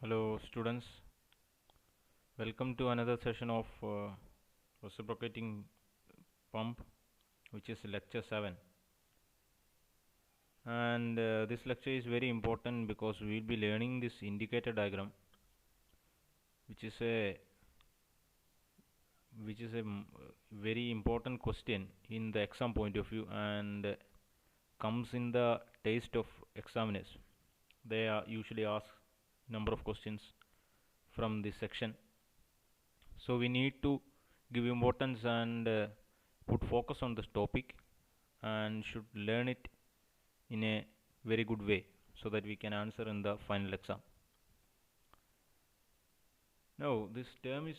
Hello, students. Welcome to another session of Reciprocating Pump, which is lecture 7. And this lecture is very important because we will be learning this indicator diagram, which is a very important question in the exam point of view and comes in the taste of examiners. They are usually ask number of questions from this section. So we need to give importance and put focus on this topic and should learn it in a very good way so that we can answer in the final exam. Now this term is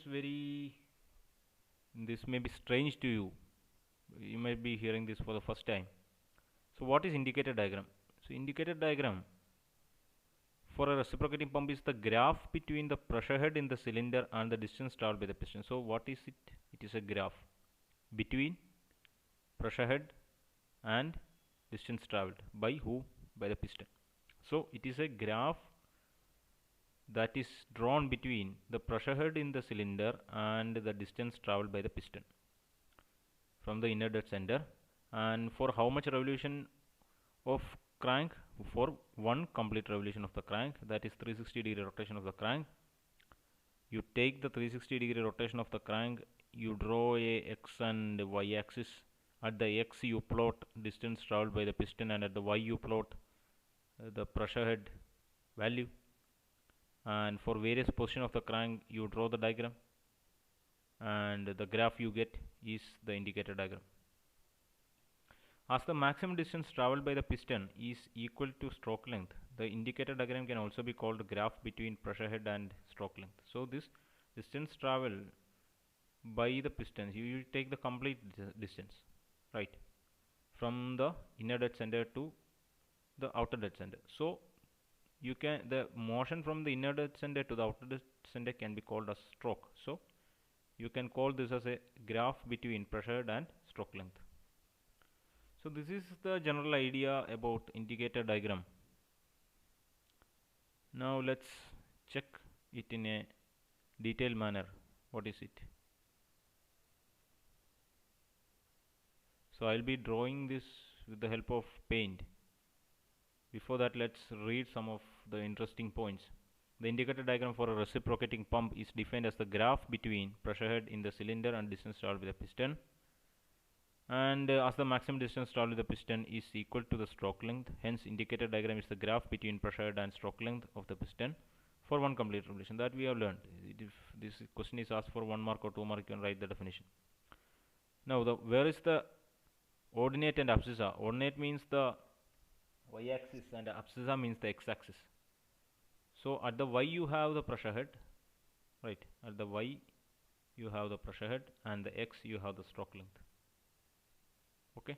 this may be strange to you. You might be hearing this for the first time. So what is indicator diagram? So indicator diagram for a reciprocating pump is the graph between the pressure head in the cylinder and the distance traveled by the piston. So what is it? It is a graph between pressure head and distance traveled by who? By the piston. So it is a graph that is drawn between the pressure head in the cylinder and the distance traveled by the piston from the inner dead center, and for how much revolution of crank, for one complete revolution of the crank, that is 360-degree rotation of the crank. You take the 360-degree rotation of the crank, you draw a x and y axis. At the x you plot distance traveled by the piston, and at the y you plot the pressure head value, and for various position of the crank you draw the diagram, and the graph you get is the indicator diagram. As the maximum distance traveled by the piston is equal to stroke length, the indicator diagram can also be called graph between pressure head and stroke length. So this distance traveled by the pistons, you take the complete distance, right, from the inner dead center to the outer dead center. So you can, the motion from the inner dead center to the outer dead center can be called as stroke. So you can call this as a graph between pressure head and stroke length. So this is the general idea about indicator diagram. Now let's check it in a detailed manner. What is it? So I'll be drawing this with the help of paint. Before that, let's read some of the interesting points. The indicator diagram for a reciprocating pump is defined as the graph between pressure head in the cylinder and distance traveled with the piston. And as the maximum distance traveled with the piston is equal to the stroke length, hence indicator diagram is the graph between pressure head and stroke length of the piston for one complete revolution. That we have learned. If this question is asked for 1 mark or 2 mark, you can write the definition. Now where is the ordinate and abscissa? Ordinate means the y-axis and abscissa means the x-axis. So at the y you have the pressure head, right? At the y you have the pressure head, and the x you have the stroke length. Okay.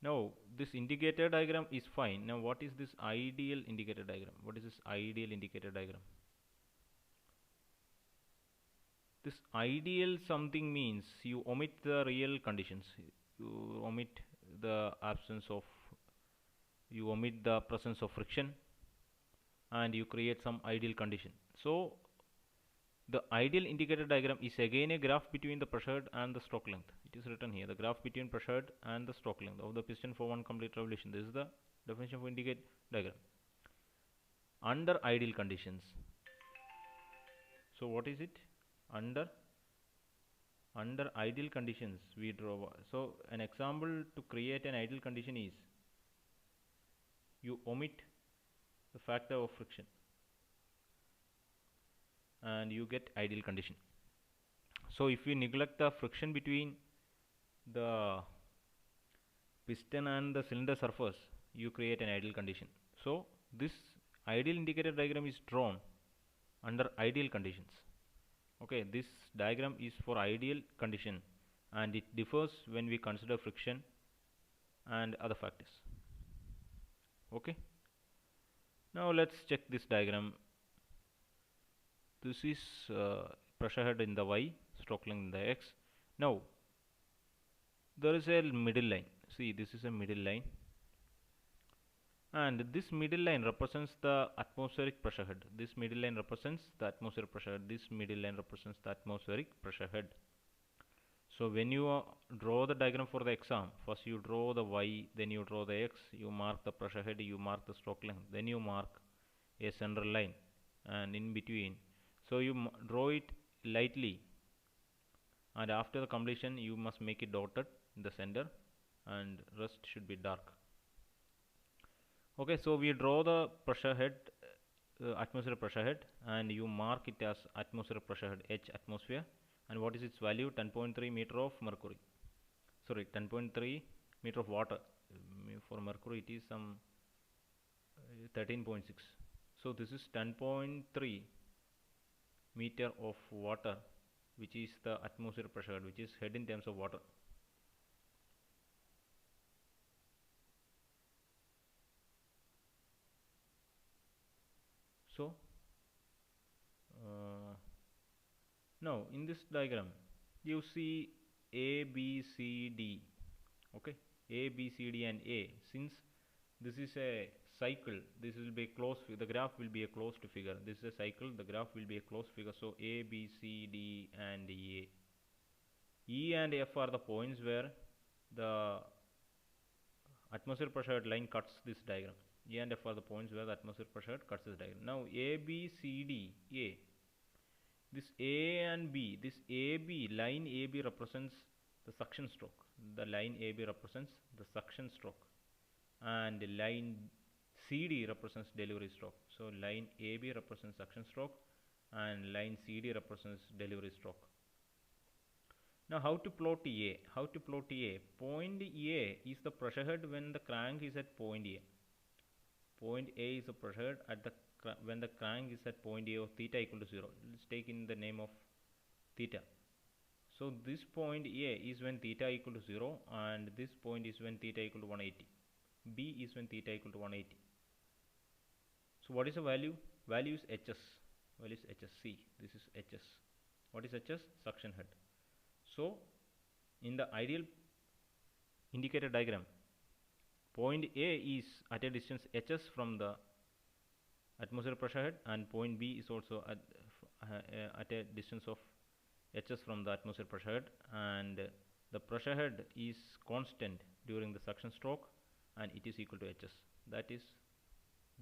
Now this indicator diagram is fine. Now what is this ideal indicator diagram? What is this ideal indicator diagram? This ideal something means you omit the real conditions. You omit the absence of, you omit the presence of friction, and you create some ideal condition. So the ideal indicator diagram is again a graph between the pressure head and the stroke length. It is written here, the graph between pressure head and the stroke length of the piston for one complete revolution. This is the definition of indicator diagram under ideal conditions. So what is it? Under ideal conditions we draw. So an example to create an ideal condition is you omit the factor of friction and you get ideal condition. So if you neglect the friction between the piston and the cylinder surface, you create an ideal condition. So this ideal indicator diagram is drawn under ideal conditions. Okay, this diagram is for ideal condition and it differs when we consider friction and other factors. Okay, now let's check this diagram. This is pressure head in the y, stroke length in the x. Now there is a middle line. See, this is a middle line, And this middle line represents the atmospheric pressure head. This middle line represents the atmospheric pressure head. This middle line represents the atmospheric pressure head. So when you draw the diagram for the exam, first you draw the y, then you draw the x, you mark the pressure head, you mark the stroke length, then you mark a central line, and in between. So you draw it lightly, and after the completion you must make it dotted in the center, and rest should be dark. Okay, so we draw the pressure head, atmospheric pressure head, and you mark it as atmospheric pressure head, H atmosphere, and what is its value? 10.3 meter of mercury. Sorry, 10.3 meter of water. For mercury it is some 13.6. So this is 10.3 meter of water, which is the atmospheric pressure head, which is head in terms of water. So now in this diagram you see A, B, C, D. Okay, A, B, C, D and A. Since this is a cycle, this will be a closed, the graph will be a closed figure. This is a cycle, the graph will be a closed figure. So A, B, C, D and A. E and F are the points where the atmospheric pressure line cuts this diagram. E and F are the points where the atmospheric pressure cuts this diagram. Now A, B, C, D, A. This A and B, this AB, line AB represents the suction stroke. The line AB represents the suction stroke. And line CD represents delivery stroke. So line AB represents suction stroke and line CD represents delivery stroke. Now how to plot A? How to plot A? Point A is the pressure head when the crank is at point A. Point A is the pressure head at the when the crank is at point A of theta equal to 0. Let's take in the name of theta. So this point A is when theta equal to 0 and this point is when theta equal to 180. B is when theta equal to 180. So what is the value? Value is HS. Value is HS. See, this is HS. What is HS? Suction head. So in the ideal indicator diagram, point A is at a distance HS from the atmospheric pressure head, and point B is also at a distance of HS from the atmospheric pressure head, and the pressure head is constant during the suction stroke and it is equal to HS. That is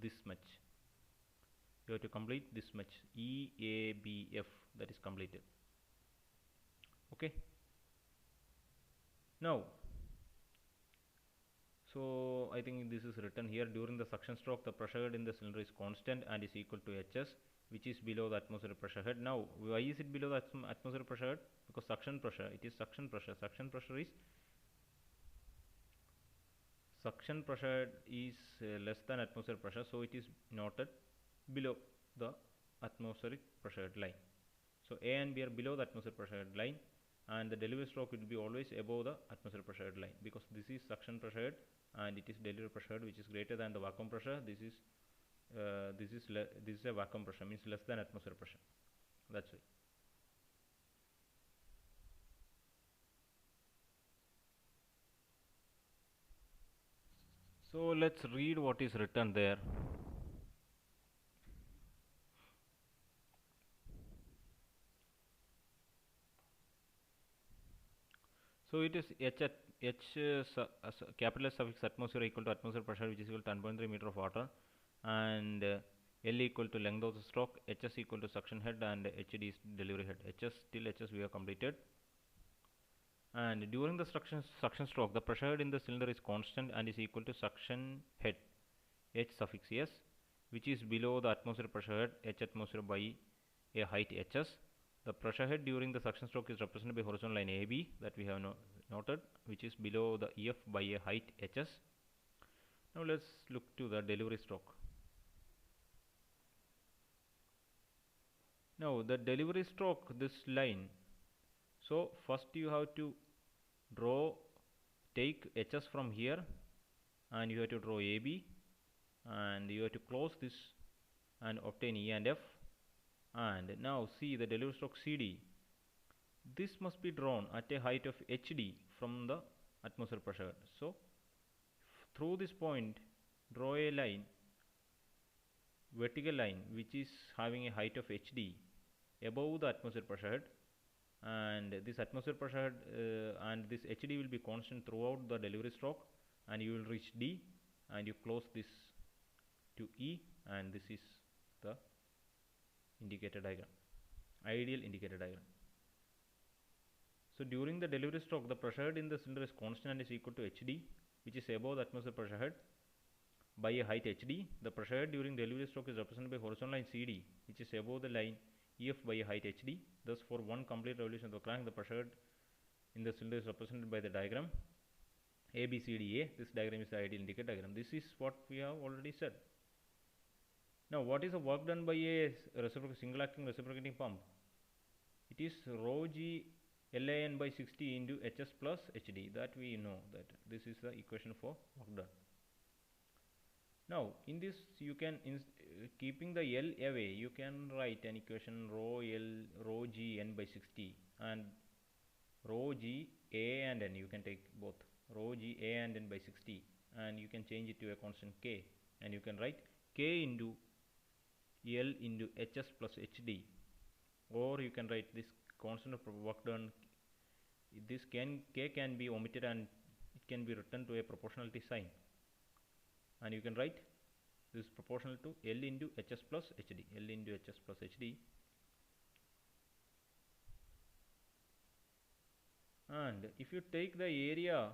this much. You have to complete this much. EABF, that is completed. Okay. Now, so I think this is written here. During the suction stroke, the pressure head in the cylinder is constant and is equal to HS, which is below the atmospheric pressure head. Now, why is it below the atmospheric pressure head? Because suction pressure, it is suction pressure. Suction pressure is less than atmospheric pressure, so it is noted below the atmospheric pressure head line. So A and B are below the atmospheric pressure head line, and the delivery stroke will be always above the atmospheric pressure head line, because this is suction pressure head and it is delivery pressure head which is greater than the vacuum pressure. This is a vacuum pressure, means less than atmospheric pressure. That's why. So let's read what is written there. So it is capital S suffix atmosphere equal to atmospheric pressure, which is equal to 10.3 meter of water, and L equal to length of the stroke, HS equal to suction head, and HD is delivery head. HS till HS we have completed. And during the suction stroke, the pressure head in the cylinder is constant and is equal to suction head, H suffix S, which is below the atmospheric pressure head, H atmosphere, by a height HS. The pressure head during the suction stroke is represented by horizontal line AB that we have noted, which is below the EF by a height HS. Now let's look to the delivery stroke. Now the delivery stroke, this line. So first you have to take HS from here, and you have to draw AB, and you have to close this and obtain E and F. And now see the delivery stroke CD. This must be drawn at a height of HD from the atmospheric pressure. So through this point draw a line, vertical line, which is having a height of hd above the atmosphere pressure head, and this atmosphere pressure head and this hd will be constant throughout the delivery stroke, and you will reach d, and you close this to e, and this is the indicator diagram, ideal indicator diagram. So during the delivery stroke, the pressure head in the cylinder is constant and is equal to hd, which is above the atmosphere pressure head by a height hd. The pressure head during delivery stroke is represented by horizontal line cd, which is above the line ef by a height hd. Thus, for one complete revolution of the crank, the pressure head in the cylinder is represented by the diagram ABCDA. This diagram is the ideal indicator diagram. This is what we have already said. Now, what is the work done by a single acting reciprocating pump? It is rho g LAN by 60 into HS plus HD. That we know that this is the equation for work done. Now, in this you can, keeping the L away, you can write an equation rho g n by 60 and rho g a and n. You can take both rho g a and n by 60, and you can change it to a constant k, and you can write k into L into HS plus HD, or you can write this constant of work done. This k can be omitted and it can be written to a proportionality sign, and you can write this is proportional to L into HS plus HD, L into HS plus HD. And if you take the area,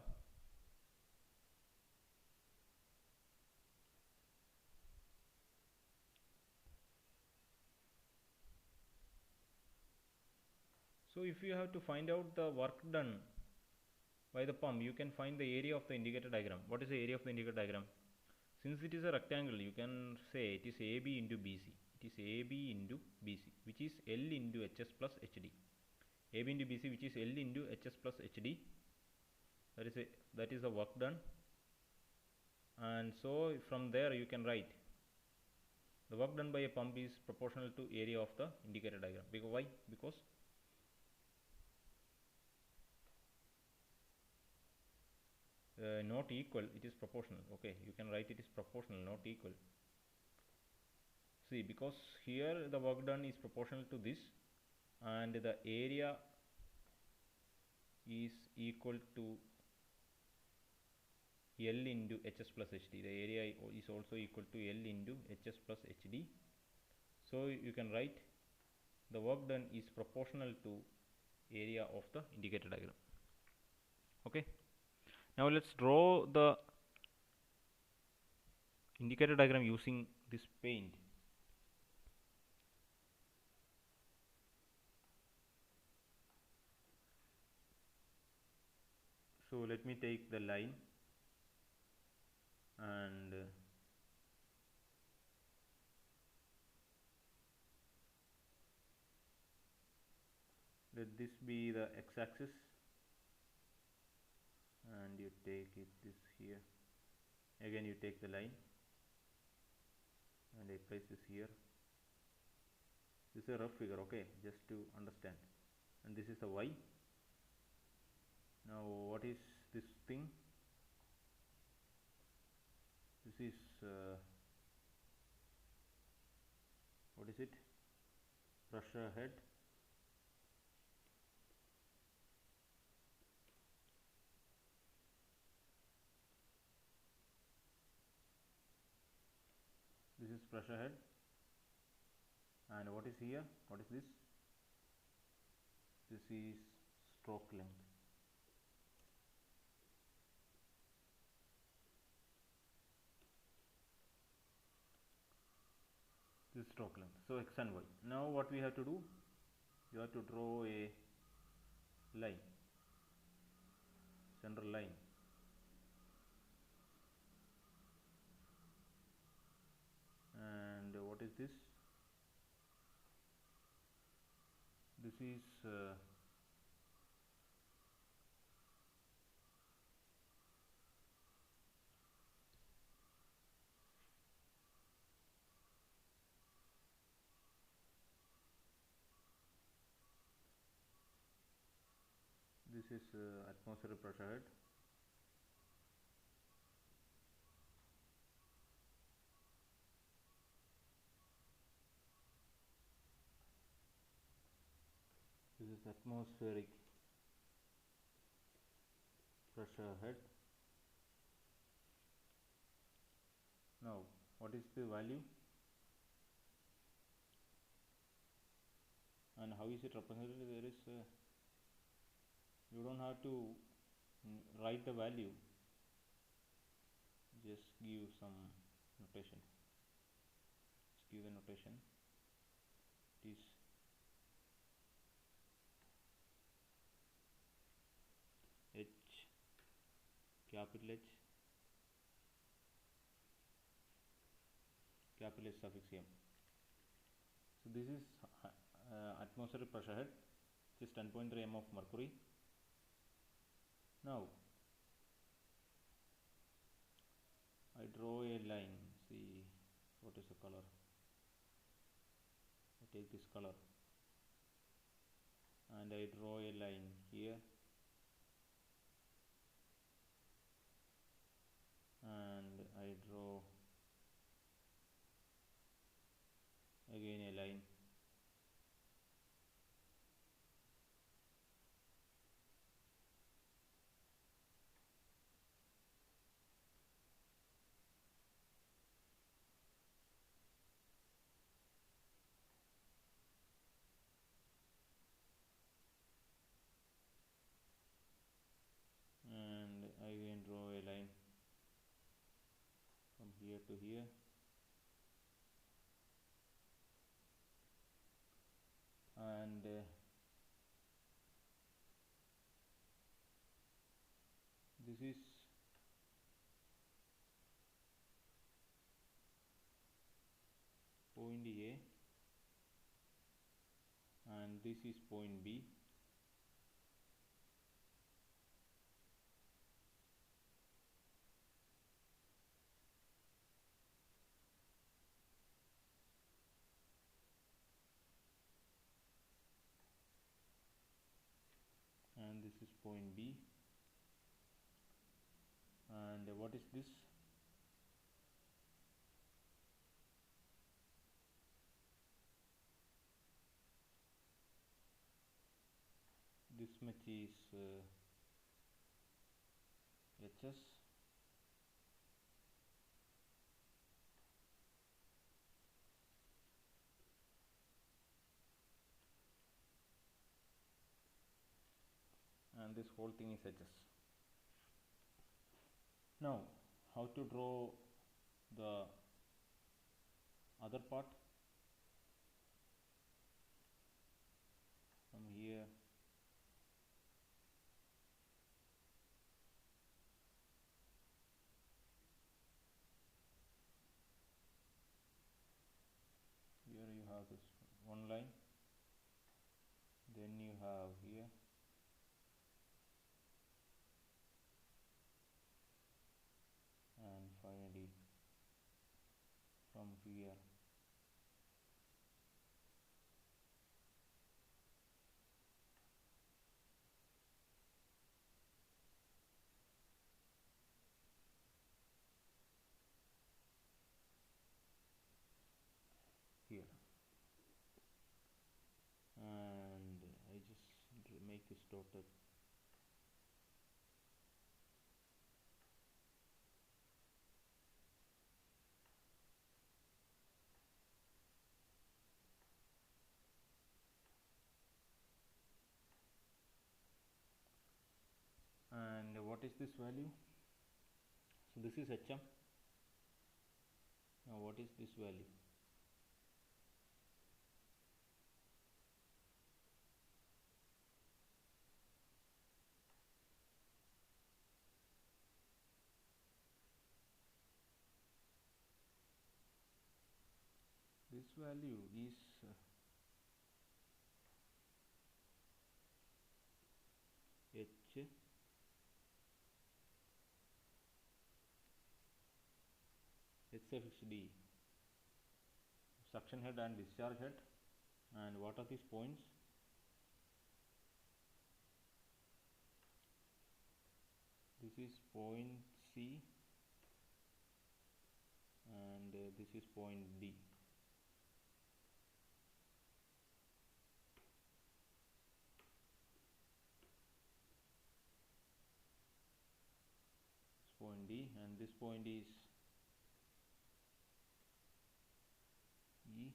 so if you have to find out the work done by the pump, you can find the area of the indicator diagram. What is the area of the indicator diagram? Since it is a rectangle, you can say it is AB into BC. It is AB into BC, which is L into HS plus HD. AB into BC, which is L into HS plus HD. That is the work done. And so from there you can write the work done by a pump is proportional to area of the indicator diagram. Because why? Because not equal, it is proportional. Okay, you can write it is proportional, not equal. See, because here the work done is proportional to this, and the area is equal to L into HS plus HD. The area is also equal to L into HS plus HD. So you can write the work done is proportional to area of the indicator diagram. Okay. Now let's draw the indicator diagram using this paint. So let me take the line and let this be the x-axis, and you take it this here. Again you take the line and I place this here. This is a rough figure, okay, just to understand. And this is the y. Now what is this thing? This is what is it? Pressure head. This is pressure head, and what is here? What is this? This is stroke length. This is stroke length. So x and y. Now what we have to do? You have to draw a line, central line. And what is this? This is atmospheric pressure head. atmospheric pressure head. Now what is the value and how is it represented? There is you don't have to write the value, just give some notation. Just give the notation. It is H, capital H, capital H suffix M. So this is atmospheric pressure head, which is 10.3 m of mercury. Now I draw a line. See what is the color. I take this color and I draw a line here and I draw again a line. And I again draw a line from here to here. And this is point A and this is point B. And this is point B. And what is this? This much is HS. And this whole thing is HS. Now how to draw the other part? From here you have this one line, then you have here, and finally from here here. And I just make this dotted. And what is this value? So this is HM. Now what is this value? This value is H suffix D, suction head and discharge head. And what are these points? This is point C and this is point D. point D, and this point is E.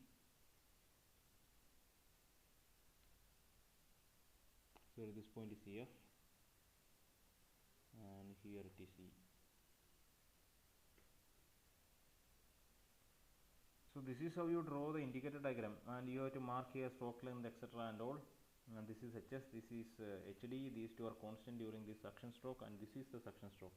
So this point is F, and here it is E. So this is how you draw the indicator diagram, and you have to mark here stroke length, etc. and all. And this is HS, this is HD. These two are constant during this suction stroke, and this is the suction stroke.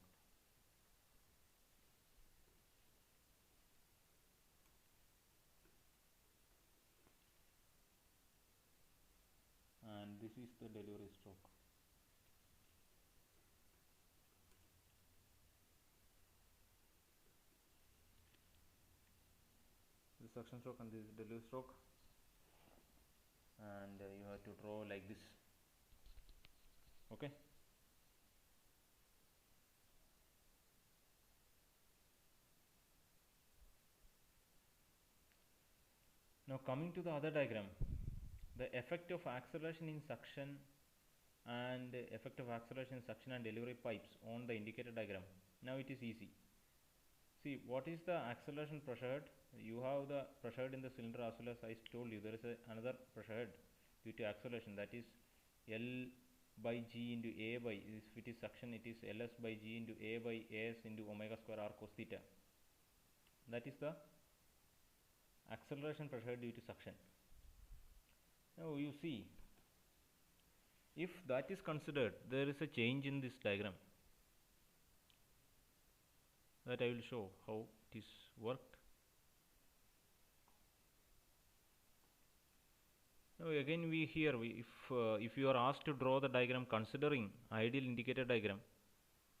And this is the delivery stroke. This suction stroke and this is delivery stroke, and you have to draw like this. Okay. Now coming to the other diagram, the effect of acceleration in suction and effect of acceleration in suction and delivery pipes on the indicator diagram. Now it is easy. See, what is the acceleration pressure head? You have the pressure head in the cylinder, as well as I told you there is another pressure head due to acceleration, that is L by G into A by, if it is suction, it is Ls by G into A by As into omega square r cos theta. That is the acceleration pressure due to suction. Now you see, if that is considered, there is a change in this diagram that I will show how it is worked. Now again if you are asked to draw the diagram considering ideal indicator diagram,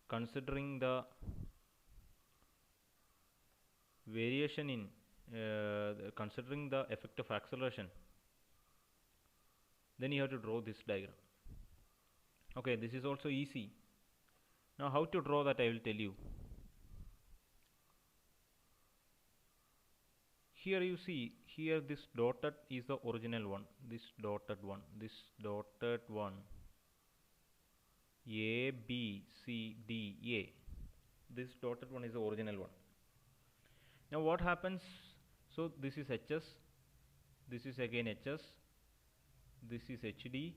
considering the variation in considering the effect of acceleration, then you have to draw this diagram. Okay, this is also easy. Now how to draw that I will tell you. Here you see, here this dotted is the original one, this dotted one, A, B, C, D, A. This dotted one is the original one. Now what happens? So this is HS, this is again HS, this is HD,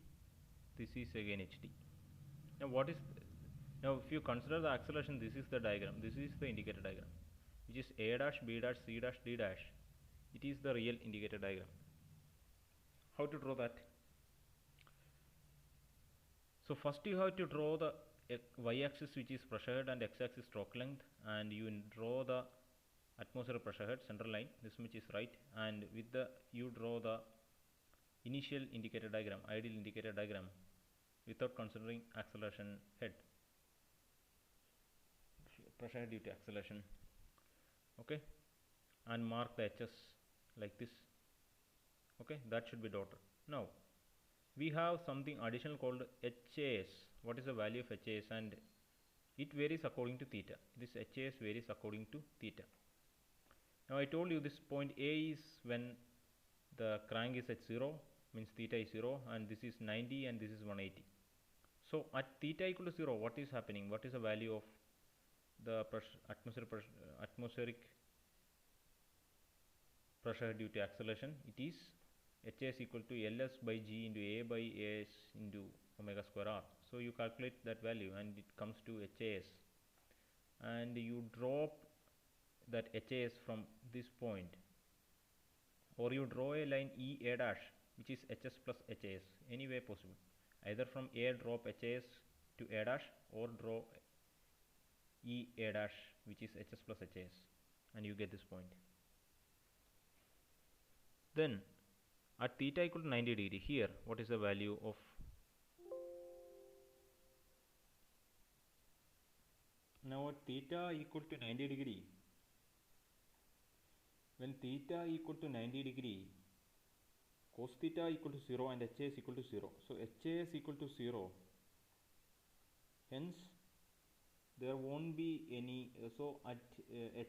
this is again HD. Now what is, now if you consider the acceleration, this is the diagram, this is the indicator diagram, which is A dash, B dash, C dash, D dash. It is the real indicator diagram. How to draw that? So first you have to draw the y-axis, which is pressure head, and x-axis stroke length, and you draw the atmospheric pressure head central line, this much is right, and with the you draw the initial indicator diagram, ideal indicator diagram, without considering acceleration head, pressure head due to acceleration. Okay, and mark the HS like this. Okay, that should be dotted. Now we have something additional called HAS. What is the value of HAS? And it varies according to theta. This HAS varies according to theta. Now I told you this point A is when the crank is at 0, means theta is 0, and this is 90 and this is 180. So at theta equal to 0, what is happening? What is the value of the atmospheric pressure due to acceleration? It is HS equal to Ls by G into A by As into omega square r. So you calculate that value and it comes to HAS, and you drop that HAS from this point, or you draw a line E A dash, which is HS plus HAS, any way possible. Either from A drop HAS to A dash, or draw E A dash, which is HS plus HAS, and you get this point. Then at theta equal to 90 degree, here what is the value of, now at theta equal to 90 degree, when theta equal to 90 degree, cos theta equal to 0 and HAS equal to 0. So HAS equal to 0, hence there won't be any, so at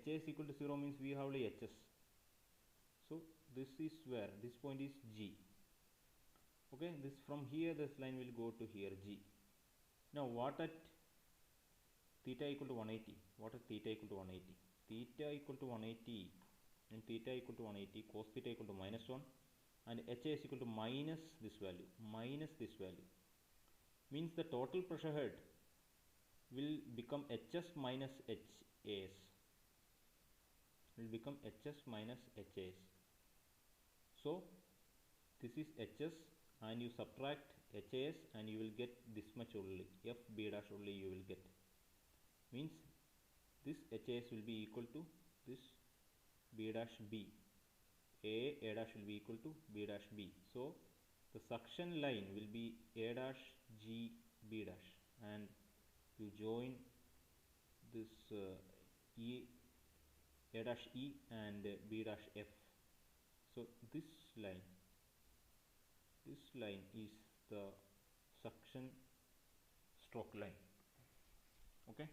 HAS equal to 0 means we have only HS. So this is where, this point is G. Okay, this from here this line will go to here G. Now what at theta equal to 180. What is theta equal to 180? Theta equal to 180 and theta equal to 180, cos theta equal to -1 and HA is equal to minus this value, means the total pressure head will become HS minus HAS, so this is HS and you subtract HAS and you will get this much only, FB dash only you will get, means this HAS will be equal to this B dash B, A dash will be equal to B dash B, so the suction line will be A dash G B dash and you join this A dash E and B dash F, so this line is the suction stroke line. Okay,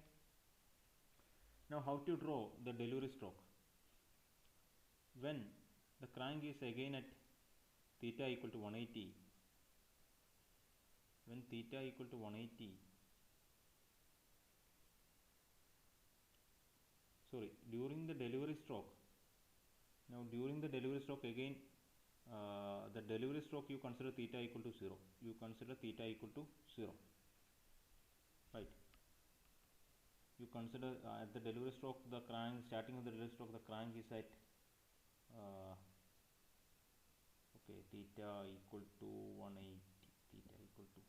now how to draw the delivery stroke? When the crank is again at theta equal to 180, during the delivery stroke, again the delivery stroke you consider theta equal to 0, right? You consider at the delivery stroke the crank, starting of the delivery stroke, the crank is at theta equal to 180,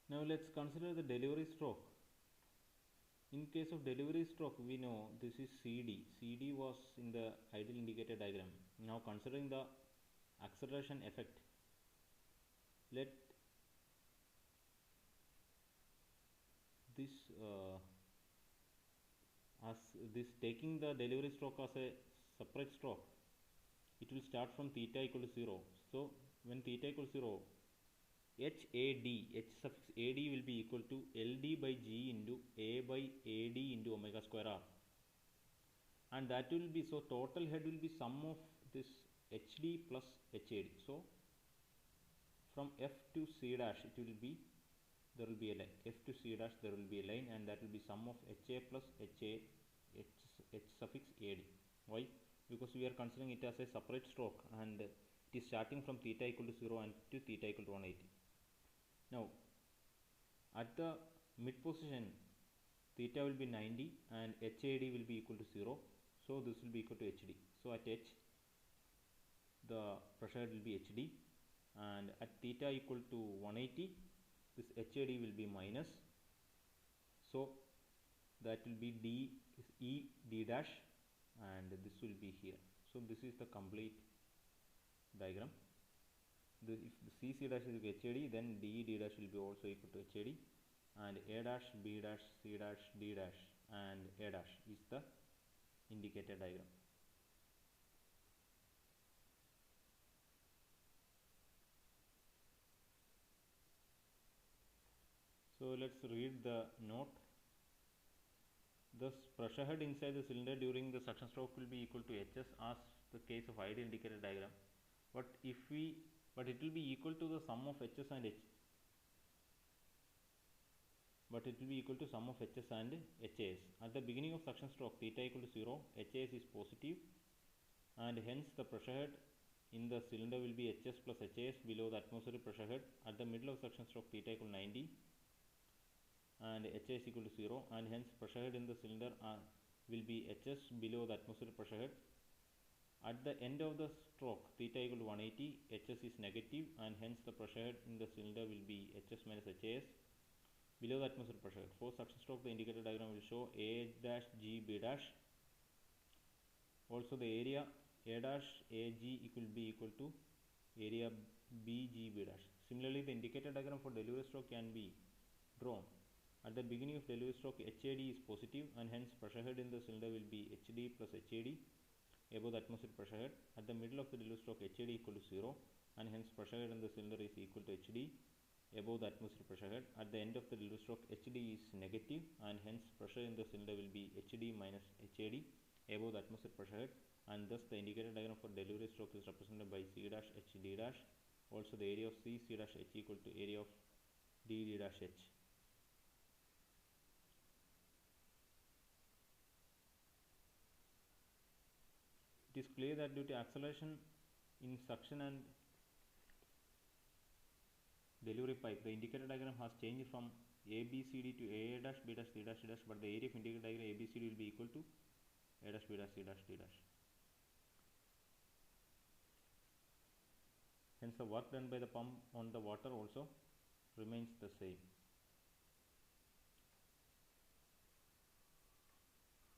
now let's consider the delivery stroke. In case of delivery stroke, we know this is CD. CD was in the ideal indicator diagram. Now considering the acceleration effect, let this taking the delivery stroke as a separate stroke, it will start from theta equal to 0. So when theta equal to 0, H suffix AD will be equal to LD by G into A by AD into omega square R, and that will be, so total head will be sum of this HD plus HAD. So from F to C dash it will be, there will be a line, F to C dash there will be a line, and that will be sum of HA plus H suffix AD. Why? Because we are considering it as a separate stroke and it is starting from theta equal to 0 and to theta equal to 180. Now at the mid position theta will be 90 and HAD will be equal to 0, so this will be equal to HD. So at H the pressure will be HD, and at theta equal to 180 this HAD will be minus, so that will be D is E D dash, and this will be here. So this is the complete diagram. If the C dash is HAD, then D dash will be also equal to HAD, and A dash, B dash, C dash, D dash and A dash is the indicator diagram. So let's read the note. Thus pressure head inside the cylinder during the suction stroke will be equal to HS as the case of ideal indicator diagram, but it will be equal to the sum of HS and HAS. At the beginning of suction stroke theta equal to 0, HAS is positive, and hence the pressure head in the cylinder will be HS plus HAS below the atmospheric pressure head. At the middle of suction stroke theta equal to 90 and HAS equal to 0, and hence pressure head in the cylinder will be HS below the atmospheric pressure head. At the end of the stroke theta equal to 180, HS is negative, and hence the pressure head in the cylinder will be HS minus HAS below the atmospheric pressure. For suction stroke, the indicator diagram will show A dash G B dash. Also the area A dash AG will be equal to area BG B dash. Similarly, the indicator diagram for delivery stroke can be drawn. At the beginning of delivery stroke, HAD is positive, and hence pressure head in the cylinder will be HD plus HAD above the atmospheric pressure head. At the middle of the delivery stroke, HAD equal to 0, and hence pressure head in the cylinder is equal to HD above the atmospheric pressure head. At the end of the delivery stroke, HD is negative, and hence pressure in the cylinder will be HD minus HAD above the atmospheric pressure head, and thus the indicator diagram for delivery stroke is represented by C dash HD dash also the area of C dash H equal to area of D dash H. It is clear that due to acceleration in suction and delivery pipe, the indicator diagram has changed from ABCD to A dash B dash C dash D dash, but the area of indicator diagram ABCD will be equal to A dash B dash C dash D dash. Hence the work done by the pump on the water also remains the same.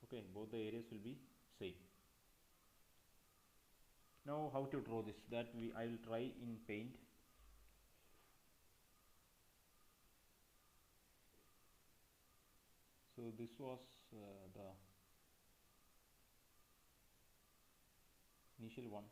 Okay, both the areas will be same. Now how to draw this, that I will try in paint. So this was the initial one.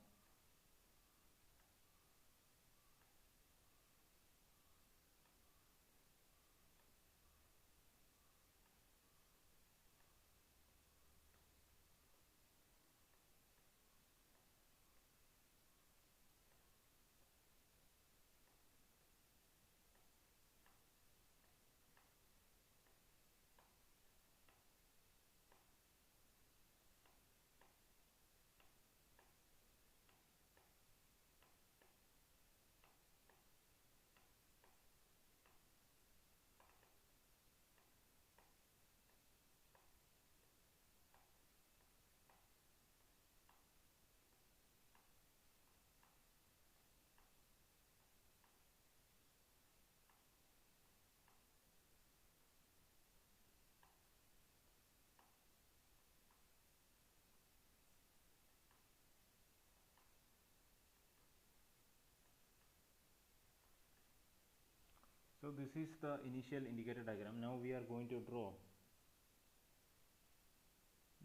So this is the initial indicator diagram. Now we are going to draw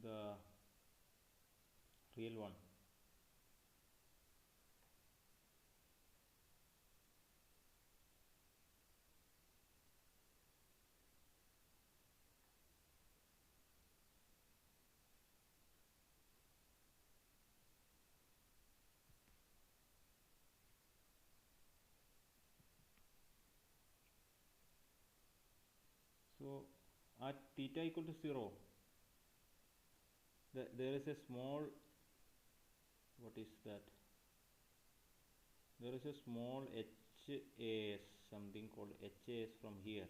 the real one. So at theta equal to 0, there is a small, what is that? There is a small HAS, something called HAS from here.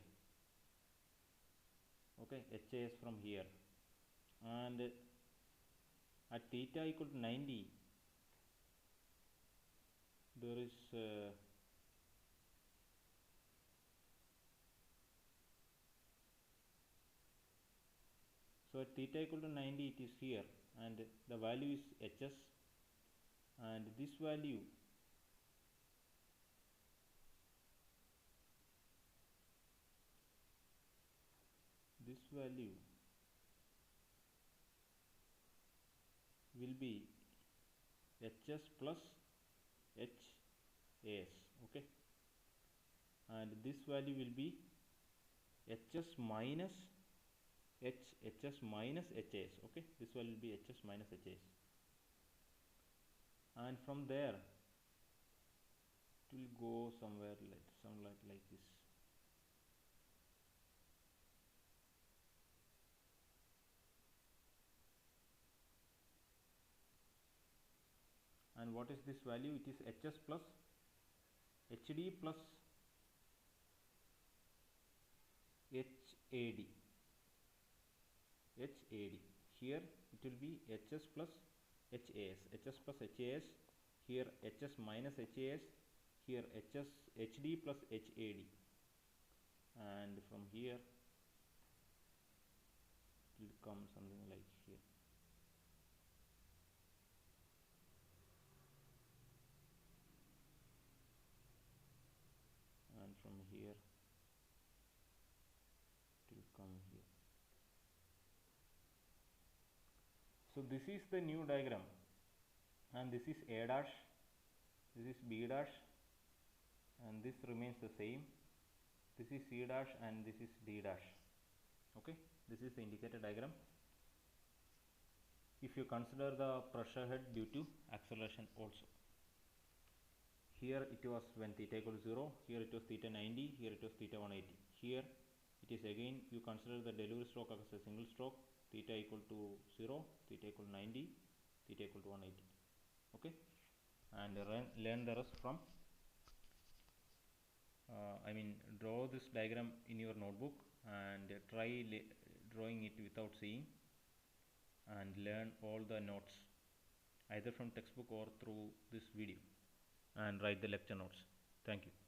Okay, HAS from here, and at theta equal to 90, there is so at theta equal to 90 it is here, and the value is HS, and this value will be HS plus HAS. Okay, and this value will be HS minus HS minus HAS. Okay, this value will be HS minus HAS, and from there it will go somewhere like this. And what is this value? It is HS plus HD plus HAD. Here it will be HS plus HAS. HS plus HAS. Here HS minus HAS. Here HD plus HAD. And from here it will come something like here. And from here it will come here. So this is the new diagram, and this is A dash, this is B dash, and this remains the same. This is C dash and this is D dash. Okay, this is the indicator diagram if you consider the pressure head due to acceleration also. Here it was when theta equal to 0, here it was theta 90, here it was theta 180. Here it is again, you consider the delivery stroke as a single stroke, theta equal to 0, theta equal to 90, theta equal to 180. Okay, and learn the rest from draw this diagram in your notebook and try drawing it without seeing, and learn all the notes either from textbook or through this video, and write the lecture notes. Thank you.